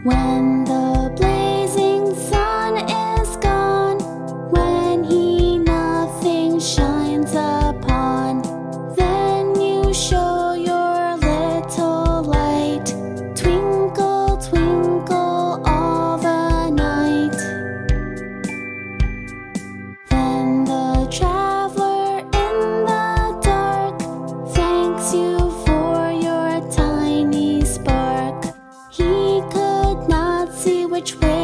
When the blazing sun is gone, when he nothing shines upon, then you show your little light. Twinkle, twinkle all the night. Then the traveler in the dark thanks you for your tiny spark. He could not see which way